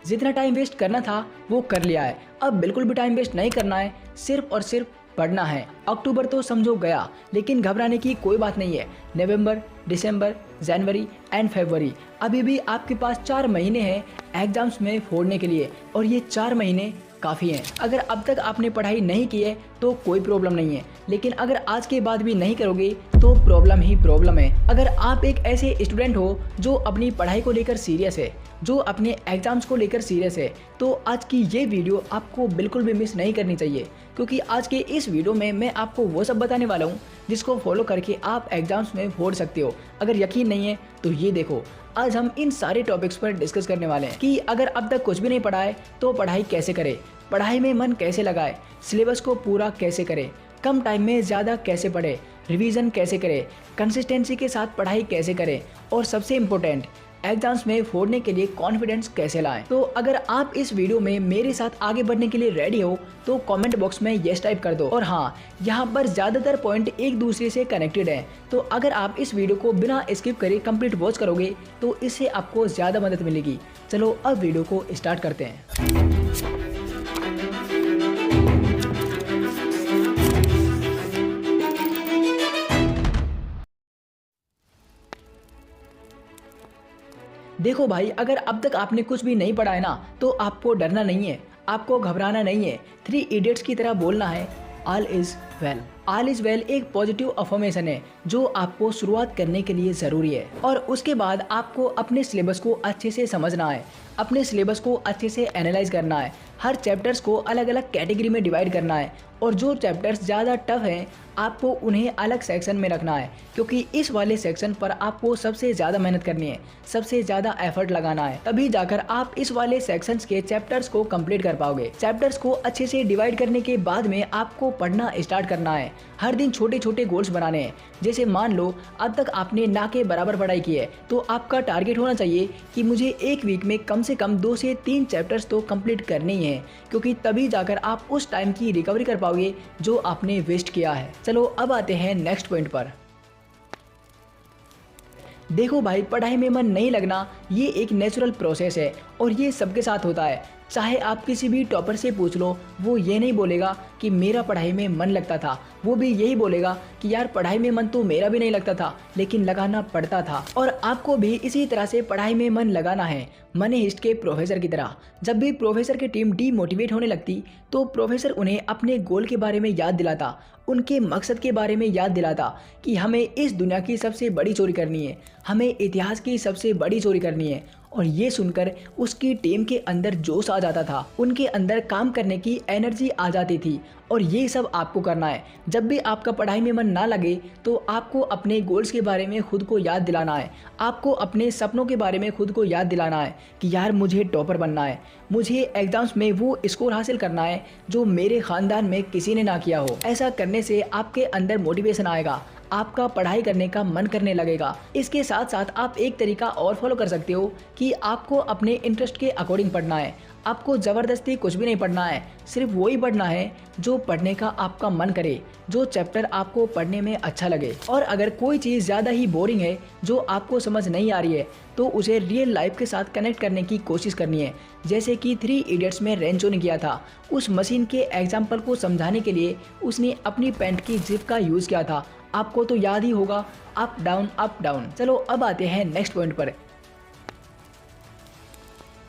जितना time waste करना था वो कर लिया है, अब बिल्कुल भी टाइम वेस्ट नहीं करना है, सिर्फ और सिर्फ पढ़ना है। अक्टूबर तो समझो गया, लेकिन घबराने की कोई बात नहीं है। नवंबर, दिसंबर, जनवरी एंड फरवरी, अभी भी आपके पास 4 महीने हैं एग्जाम्स में फोड़ने के लिए, और ये 4 महीने काफ़ी हैं। अगर अब तक आपने पढ़ाई नहीं की है तो कोई प्रॉब्लम नहीं है, लेकिन अगर आज के बाद भी नहीं करोगे तो प्रॉब्लम ही प्रॉब्लम है। अगर आप एक ऐसे स्टूडेंट हो जो अपनी पढ़ाई को लेकर सीरियस है, जो अपने एग्जाम्स को लेकर सीरियस है, तो आज की ये वीडियो आपको बिल्कुल भी मिस नहीं करनी चाहिए, क्योंकि आज के इस वीडियो में मैं आपको वो सब बताने वाला हूँ जिसको फॉलो करके आप एग्जाम्स में फोड़ सकते हो। अगर यकीन नहीं है तो ये देखो, आज हम इन सारे टॉपिक्स पर डिस्कस करने वाले हैं कि अगर अब तक कुछ भी नहीं पढ़ा है तो पढ़ाई कैसे करें, पढ़ाई में मन कैसे लगाए, सिलेबस को पूरा कैसे करें, कम टाइम में ज़्यादा कैसे पढ़े, रिवीजन कैसे करें, कंसिस्टेंसी के साथ पढ़ाई कैसे करें, और सबसे इम्पोर्टेंट, एग्जाम्स में फोड़ने के लिए कॉन्फिडेंस कैसे लाएं। तो अगर आप इस वीडियो में मेरे साथ आगे बढ़ने के लिए रेडी हो तो कमेंट बॉक्स में यस टाइप कर दो। और हाँ, यहाँ पर ज़्यादातर पॉइंट एक दूसरे से कनेक्टेड हैं, तो अगर आप इस वीडियो को बिना स्किप करे कंप्लीट वॉच करोगे तो इससे आपको ज़्यादा मदद मिलेगी। चलो अब वीडियो को स्टार्ट करते हैं। देखो भाई, अगर अब तक आपने कुछ भी नहीं पढ़ा है ना, तो आपको डरना नहीं है, आपको घबराना नहीं है। 3 इडियट्स की तरह बोलना है, all is well. All is well एक पॉजिटिव अफर्मेशन है जो आपको शुरुआत करने के लिए ज़रूरी है, और उसके बाद आपको अपने सिलेबस को अच्छे से समझना है, अपने सिलेबस को अच्छे से एनालाइज करना है, हर चैप्टर्स को अलग अलग कैटेगरी में डिवाइड करना है, और जो चैप्टर्स ज़्यादा टफ हैं आपको उन्हें अलग सेक्शन में रखना है, क्योंकि इस वाले सेक्शन पर आपको सबसे ज़्यादा मेहनत करनी है, सबसे ज़्यादा एफर्ट लगाना है, तभी जाकर आप इस वाले सेक्शंस के चैप्टर्स को कंप्लीट कर पाओगे। चैप्टर्स को अच्छे से डिवाइड करने के बाद में आपको पढ़ना स्टार्ट करना है। हर दिन छोटे छोटे गोल्स बनाने हैं। जैसे मान लो अब तक आपने ना के बराबर पढ़ाई की है, तो आपका टारगेट होना चाहिए कि मुझे एक वीक में कम से कम 2 से 3 चैप्टर्स तो कंप्लीट करने ही हैं, क्योंकि तभी जाकर आप उस टाइम की रिकवरी कर पाओगे जो आपने वेस्ट किया है। चलो अब आते हैं नेक्स्ट पॉइंट पर। देखो भाई, पढ़ाई में मन नहीं लगना ये एक नेचुरल प्रोसेस है, और ये सबके साथ होता है। चाहे आप किसी भी टॉपर से पूछ लो, वो ये नहीं बोलेगा कि मेरा पढ़ाई में मन लगता था, वो भी यही बोलेगा कि यार पढ़ाई में मन तो मेरा भी नहीं लगता था, लेकिन लगाना पड़ता था। और आपको भी इसी तरह से पढ़ाई में मन लगाना है, मनी हिस्ट के प्रोफेसर की तरह। जब भी प्रोफेसर की टीम डीमोटिवेट होने लगती तो प्रोफेसर उन्हें अपने गोल के बारे में याद दिलाता, उनके मकसद के बारे में याद दिलाता कि हमें इस दुनिया की सबसे बड़ी चोरी करनी है, हमें इतिहास की सबसे बड़ी चोरी करनी है। और ये सुनकर उसकी टीम के अंदर जोश आ जाता था, उनके अंदर काम करने की एनर्जी आ जाती थी। और ये सब आपको करना है। जब भी आपका पढ़ाई में मन ना लगे तो आपको अपने गोल्स के बारे में खुद को याद दिलाना है, आपको अपने सपनों के बारे में खुद को याद दिलाना है कि यार मुझे टॉपर बनना है, मुझे एग्जाम्स में वो स्कोर हासिल करना है जो मेरे ख़ानदान में किसी ने ना किया हो। ऐसा करने से आपके अंदर मोटिवेशन आएगा, आपका पढ़ाई करने का मन करने लगेगा। इसके साथ साथ आप एक तरीका और फॉलो कर सकते हो कि आपको अपने इंटरेस्ट के अकॉर्डिंग पढ़ना है। आपको ज़बरदस्ती कुछ भी नहीं पढ़ना है, सिर्फ वही पढ़ना है जो पढ़ने का आपका मन करे, जो चैप्टर आपको पढ़ने में अच्छा लगे। और अगर कोई चीज़ ज़्यादा ही बोरिंग है जो आपको समझ नहीं आ रही है तो उसे रियल लाइफ के साथ कनेक्ट करने की कोशिश करनी है। जैसे कि 3 इडियट्स में रेंचो ने किया था। उस मशीन के एग्जाम्पल को समझाने के लिए उसने अपनी पैंट की जिप का यूज़ किया था। आपको तो याद ही होगा, अप डाउन अप डाउन। चलो अब आते हैं नेक्स्ट पॉइंट पर।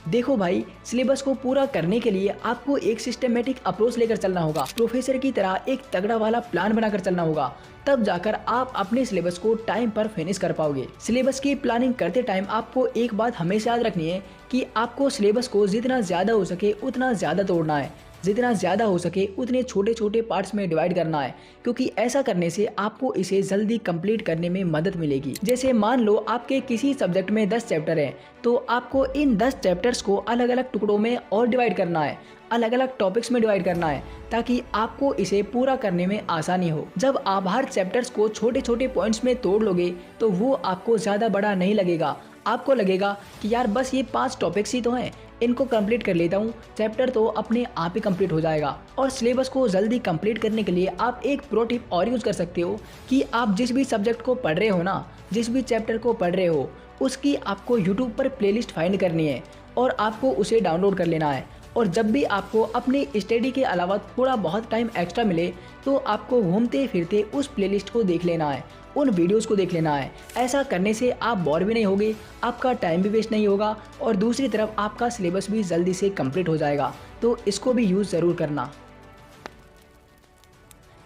देखो भाई, सिलेबस को पूरा करने के लिए आपको एक सिस्टमेटिक अप्रोच लेकर चलना होगा, प्रोफेसर की तरह एक तगड़ा वाला प्लान बनाकर चलना होगा, तब जाकर आप अपने सिलेबस को टाइम पर फिनिश कर पाओगे। सिलेबस की प्लानिंग करते टाइम आपको एक बात हमेशा याद रखनी है कि आपको सिलेबस को जितना ज़्यादा हो सके उतना ज़्यादा तोड़ना है, जितना ज़्यादा हो सके उतने छोटे छोटे पार्ट्स में डिवाइड करना है, क्योंकि ऐसा करने से आपको इसे जल्दी कंप्लीट करने में मदद मिलेगी। जैसे मान लो आपके किसी सब्जेक्ट में 10 चैप्टर हैं, तो आपको इन 10 चैप्टर्स को अलग अलग टुकड़ों में और डिवाइड करना है, अलग अलग टॉपिक्स में डिवाइड करना है, ताकि आपको इसे पूरा करने में आसानी हो। जब आप हर चैप्टर्स को छोटे छोटे पॉइंट्स में तोड़ लोगे तो वो आपको ज़्यादा बड़ा नहीं लगेगा, आपको लगेगा कि यार बस ये 5 टॉपिक्स ही तो हैं, इनको कंप्लीट कर लेता हूँ, चैप्टर तो अपने आप ही कंप्लीट हो जाएगा। और सिलेबस को जल्दी कंप्लीट करने के लिए आप एक प्रो टिप और यूज़ कर सकते हो कि आप जिस भी सब्जेक्ट को पढ़ रहे हो ना, जिस भी चैप्टर को पढ़ रहे हो, उसकी आपको यूट्यूब पर प्लेलिस्ट फाइंड करनी है। और आपको उसे डाउनलोड कर लेना है। और जब भी आपको अपनी स्टडी के अलावा थोड़ा बहुत टाइम एक्स्ट्रा मिले तो आपको घूमते फिरते उस प्लेलिस्ट को देख लेना है, उन वीडियोस को देख लेना है। ऐसा करने से आप बोर भी नहीं होगे, आपका टाइम भी वेस्ट नहीं होगा और दूसरी तरफ आपका सिलेबस भी जल्दी से कंप्लीट हो जाएगा। तो इसको भी यूज़ ज़रूर करना।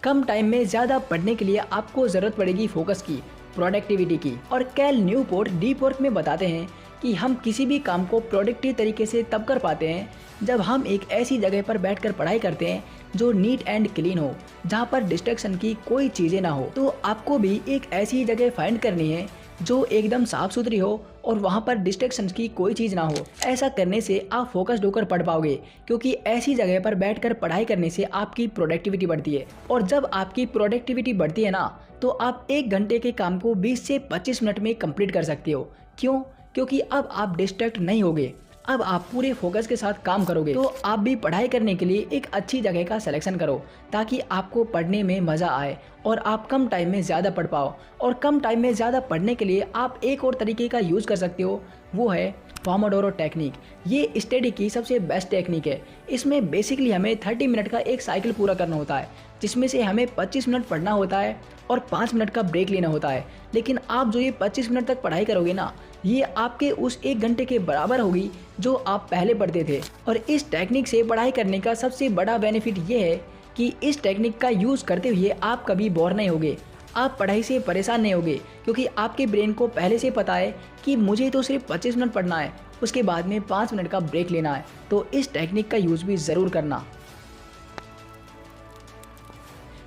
कम टाइम में ज़्यादा पढ़ने के लिए आपको ज़रूरत पड़ेगी फोकस की, प्रोडक्टिविटी की। और कैल न्यूपोर्ट डीप वर्क में बताते हैं कि हम किसी भी काम को प्रोडक्टिव तरीके से तब कर पाते हैं जब हम एक ऐसी जगह पर बैठकर पढ़ाई करते हैं जो नीट एंड क्लीन हो, जहाँ पर डिस्ट्रैक्शन की कोई चीज़ें ना हो। तो आपको भी एक ऐसी जगह फाइंड करनी है जो एकदम साफ सुथरी हो और वहाँ पर डिस्ट्रैक्शन की कोई चीज़ ना हो। ऐसा करने से आप फोकस्ड होकर पढ़ पाओगे, क्योंकि ऐसी जगह पर बैठकर पढ़ाई करने से आपकी प्रोडक्टिविटी बढ़ती है। और जब आपकी प्रोडक्टिविटी बढ़ती है ना, तो आप 1 घंटे के काम को 20 से 25 मिनट में कंप्लीट कर सकते हो। क्यों? क्योंकि अब आप डिस्ट्रैक्ट नहीं होगे, अब आप पूरे फोकस के साथ काम करोगे। तो आप भी पढ़ाई करने के लिए एक अच्छी जगह का सिलेक्शन करो ताकि आपको पढ़ने में मज़ा आए और आप कम टाइम में ज़्यादा पढ़ पाओ। और कम टाइम में ज़्यादा पढ़ने के लिए आप एक और तरीके का यूज़ कर सकते हो, वो है पोमोडोरो टेक्निक। ये स्टडी की सबसे बेस्ट टेक्निक है। इसमें बेसिकली हमें 30 मिनट का एक साइकिल पूरा करना होता है, जिसमें से हमें 25 मिनट पढ़ना होता है और 5 मिनट का ब्रेक लेना होता है। लेकिन आप जो ये 25 मिनट तक पढ़ाई करोगे ना, ये आपके उस 1 घंटे के बराबर होगी जो आप पहले पढ़ते थे। और इस टेक्निक से पढ़ाई करने का सबसे बड़ा बेनिफिट ये है कि इस टेक्निक का यूज़ करते हुए आप कभी बोर नहीं होगे, आप पढ़ाई से परेशान नहीं होगे, क्योंकि आपके ब्रेन को पहले से पता है कि मुझे तो सिर्फ 25 मिनट पढ़ना है, उसके बाद में 5 मिनट का ब्रेक लेना है। तो इस टेक्निक का यूज़ भी ज़रूर करना।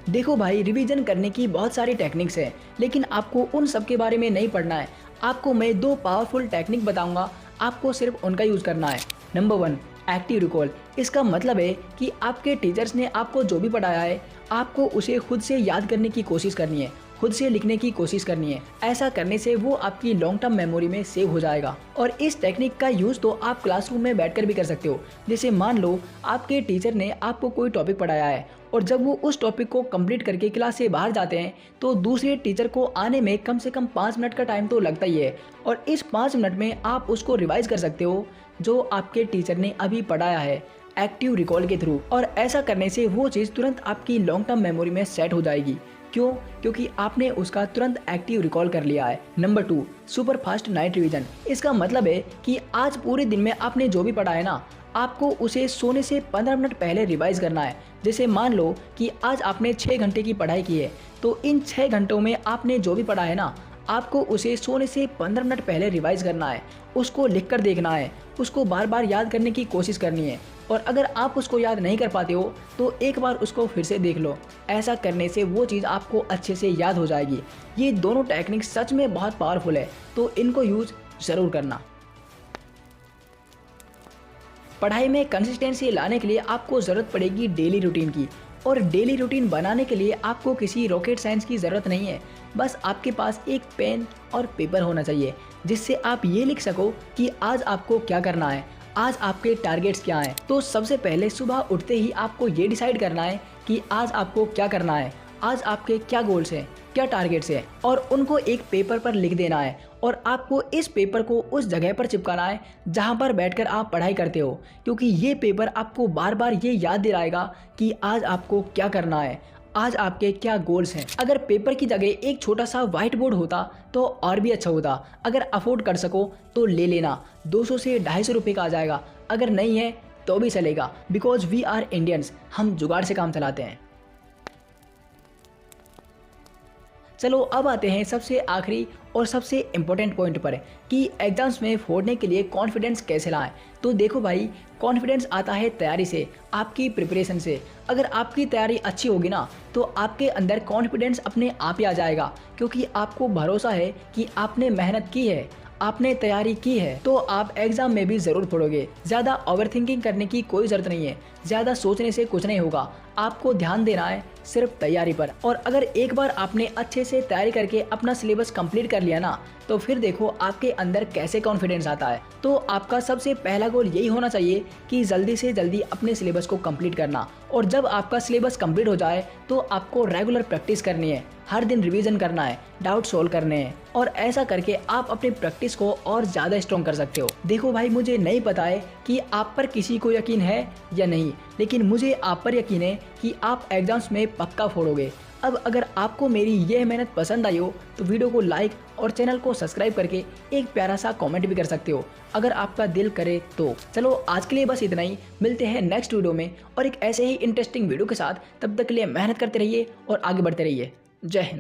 देखो भाई, रिवीजन करने की बहुत सारी टेक्निक्स हैं, लेकिन आपको उन सब के बारे में नहीं पढ़ना है। आपको मैं 2 पावरफुल टेक्निक बताऊंगा, आपको सिर्फ उनका यूज़ करना है। Number 1, active recall. इसका मतलब है कि आपके टीचर्स ने आपको जो भी पढ़ाया है, आपको उसे खुद से याद करने की कोशिश करनी है, खुद से लिखने की कोशिश करनी है। ऐसा करने से वो आपकी लॉन्ग टर्म मेमोरी में सेव हो जाएगा। और इस टेक्निक का यूज़ तो आप क्लासरूम में बैठकर भी कर सकते हो। जैसे मान लो आपके टीचर ने आपको कोई टॉपिक पढ़ाया है और जब वो उस टॉपिक को कंप्लीट करके क्लास से बाहर जाते हैं तो दूसरे टीचर को आने में कम से कम 5 मिनट का टाइम तो लगता ही है। और इस 5 मिनट में आप उसको रिवाइज कर सकते हो जो आपके टीचर ने अभी पढ़ाया है, एक्टिव रिकॉल के थ्रू। और ऐसा करने से वो चीज़ तुरंत आपकी लॉन्ग टर्म मेमोरी में सेट हो जाएगी। क्यों? क्योंकि आपने उसका तुरंत एक्टिव रिकॉल कर लिया है। Number 2, super fast night revision. इसका मतलब है कि आज पूरे दिन में आपने जो भी पढ़ा है ना, आपको उसे सोने से 15 मिनट पहले रिवाइज करना है। जैसे मान लो कि आज आपने 6 घंटे की पढ़ाई की है, तो इन 6 घंटों में आपने जो भी पढ़ा है ना, आपको उसे सोने से 15 मिनट पहले रिवाइज करना है, उसको लिखकर देखना है, उसको बार बार याद करने की कोशिश करनी है। और अगर आप उसको याद नहीं कर पाते हो तो एक बार उसको फिर से देख लो। ऐसा करने से वो चीज़ आपको अच्छे से याद हो जाएगी। ये दोनों टेक्निक सच में बहुत पावरफुल है, तो इनको यूज़ ज़रूर करना। पढ़ाई में कंसिस्टेंसी लाने के लिए आपको ज़रूरत पड़ेगी डेली रूटीन की। और डेली रूटीन बनाने के लिए आपको किसी रॉकेट साइंस की ज़रूरत नहीं है, बस आपके पास एक पेन और पेपर होना चाहिए जिससे आप ये लिख सको कि आज आपको क्या करना है, आज आपके टारगेट्स क्या हैं। तो सबसे पहले सुबह उठते ही आपको ये डिसाइड करना है कि आज आपको क्या करना है, आज आपके क्या गोल्स हैं, क्या टारगेट्स हैं, और उनको एक पेपर पर लिख देना है। और आपको इस पेपर को उस जगह पर चिपकाना है जहां पर बैठकर आप पढ़ाई करते हो, क्योंकि ये पेपर आपको बार बार ये याद दिलाएगा कि आज आपको क्या करना है, आज आपके क्या गोल्स हैं। अगर पेपर की जगह एक छोटा सा व्हाइट बोर्ड होता तो और भी अच्छा होता। अगर अफोर्ड कर सको तो ले लेना, 200 से 250 रुपये का आ जाएगा। अगर नहीं है तो भी चलेगा, बिकॉज वी आर इंडियंस, हम जुगाड़ से काम चलाते हैं। चलो अब आते हैं सबसे आखिरी और सबसे इम्पोर्टेंट पॉइंट पर कि एग्जाम्स में फोड़ने के लिए कॉन्फिडेंस कैसे लाएं। तो देखो भाई, कॉन्फिडेंस आता है तैयारी से, आपकी प्रिपरेशन से। अगर आपकी तैयारी अच्छी होगी ना तो आपके अंदर कॉन्फिडेंस अपने आप ही आ जाएगा, क्योंकि आपको भरोसा है कि आपने मेहनत की है, आपने तैयारी की है, तो आप एग्जाम में भी ज़रूर पढ़ोगे। ज़्यादा ओवरथिंकिंग करने की कोई ज़रूरत नहीं है, ज़्यादा सोचने से कुछ नहीं होगा। आपको ध्यान देना है सिर्फ तैयारी पर। और अगर एक बार आपने अच्छे से तैयारी करके अपना सिलेबस कंप्लीट कर लिया ना, तो फिर देखो आपके अंदर कैसे कॉन्फिडेंस आता है। तो आपका सबसे पहला गोल यही होना चाहिए कि जल्दी से जल्दी अपने सिलेबस को कंप्लीट करना। और जब आपका सिलेबस कंप्लीट हो जाए तो आपको रेगुलर प्रैक्टिस करनी है, हर दिन रिवीजन करना है, डाउट सोल्व करने हैं, और ऐसा करके आप अपनी प्रैक्टिस को और ज़्यादा स्ट्रॉन्ग कर सकते हो। देखो भाई, मुझे नहीं पता है कि आप पर किसी को यकीन है या नहीं, लेकिन मुझे आप पर यकीन है कि आप एग्जाम्स में पक्का फोड़ोगे। अब अगर आपको मेरी यह मेहनत पसंद आई हो तो वीडियो को लाइक और चैनल को सब्सक्राइब करके एक प्यारा सा कमेंट भी कर सकते हो अगर आपका दिल करे तो। चलो आज के लिए बस इतना ही, मिलते हैं नेक्स्ट वीडियो में और एक ऐसे ही इंटरेस्टिंग वीडियो के साथ। तब तक के लिए मेहनत करते रहिए और आगे बढ़ते रहिए। जय हिंद।